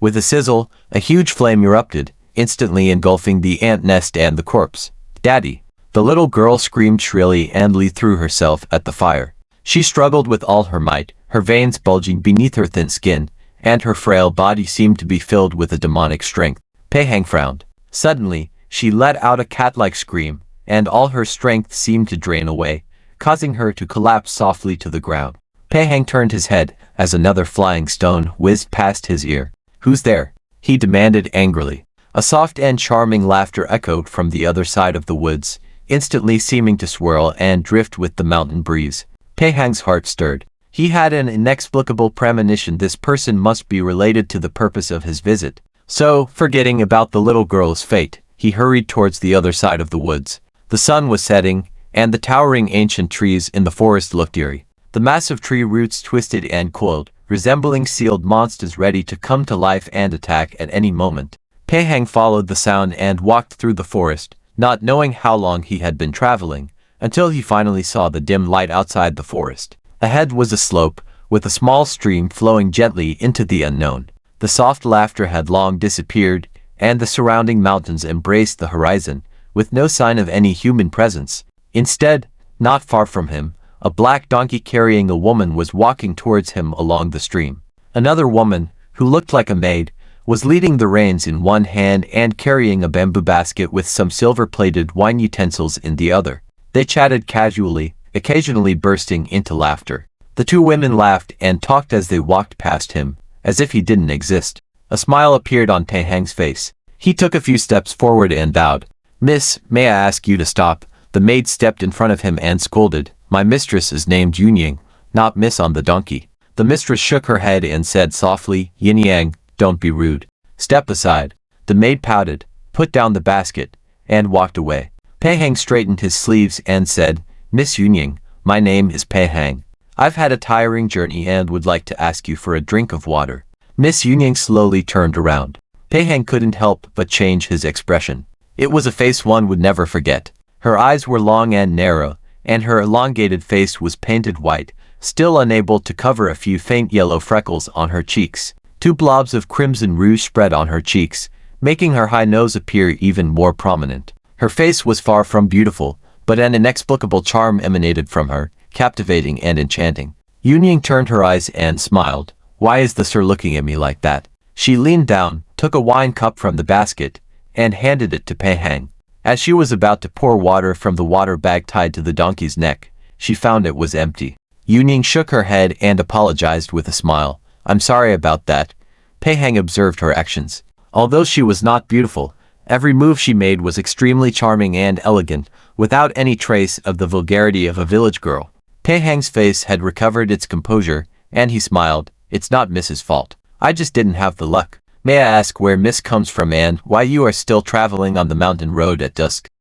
With a sizzle, a huge flame erupted, instantly engulfing the ant nest and the corpse. "Daddy!" The little girl screamed shrilly and threw herself at the fire. She struggled with all her might, her veins bulging beneath her thin skin, and her frail body seemed to be filled with a demonic strength. Pei Hang frowned. Suddenly, she let out a cat-like scream, and all her strength seemed to drain away, causing her to collapse softly to the ground. Pei Hang turned his head as another flying stone whizzed past his ear. "Who's there?" he demanded angrily. A soft and charming laughter echoed from the other side of the woods, instantly seeming to swirl and drift with the mountain breeze. Pei Hang's heart stirred. He had an inexplicable premonition this person must be related to the purpose of his visit. So, forgetting about the little girl's fate, he hurried towards the other side of the woods. The sun was setting, and the towering ancient trees in the forest looked eerie. The massive tree roots twisted and coiled, resembling sealed monsters ready to come to life and attack at any moment. Pei Hang followed the sound and walked through the forest, not knowing how long he had been traveling, until he finally saw the dim light outside the forest. Ahead was a slope, with a small stream flowing gently into the unknown. The soft laughter had long disappeared, and the surrounding mountains embraced the horizon, with no sign of any human presence. Instead, not far from him, a black donkey carrying a woman was walking towards him along the stream. Another woman, who looked like a maid, was leading the reins in one hand and carrying a bamboo basket with some silver-plated wine utensils in the other. They chatted casually, occasionally bursting into laughter. The two women laughed and talked as they walked past him, as if he didn't exist. A smile appeared on Pei Hang's face. He took a few steps forward and bowed. "Miss, may I ask you to stop?" The maid stepped in front of him and scolded. "My mistress is named Yingyang, not Miss on the donkey." The mistress shook her head and said softly, "Yinnyang, don't be rude. Step aside." The maid pouted, put down the basket, and walked away. Pei Hang straightened his sleeves and said, "Miss Yingyang, my name is Pei Hang. I've had a tiring journey and would like to ask you for a drink of water." Miss Yingyang slowly turned around. Pei Hang couldn't help but change his expression. It was a face one would never forget. Her eyes were long and narrow, and her elongated face was painted white, still unable to cover a few faint yellow freckles on her cheeks. Two blobs of crimson rouge spread on her cheeks, making her high nose appear even more prominent. Her face was far from beautiful, but an inexplicable charm emanated from her, captivating and enchanting. Yingyang turned her eyes and smiled. "Why is the sir looking at me like that?" She leaned down, took a wine cup from the basket, and handed it to Pei Hang. As she was about to pour water from the water bag tied to the donkey's neck, she found it was empty. Yingyang shook her head and apologized with a smile. "I'm sorry about that." Pei Hang observed her actions. Although she was not beautiful, every move she made was extremely charming and elegant, without any trace of the vulgarity of a village girl. Pei Hang's face had recovered its composure, and he smiled. "It's not Miss's fault. I just didn't have the luck. May I ask where Miss comes from and why you are still traveling on the mountain road at dusk?"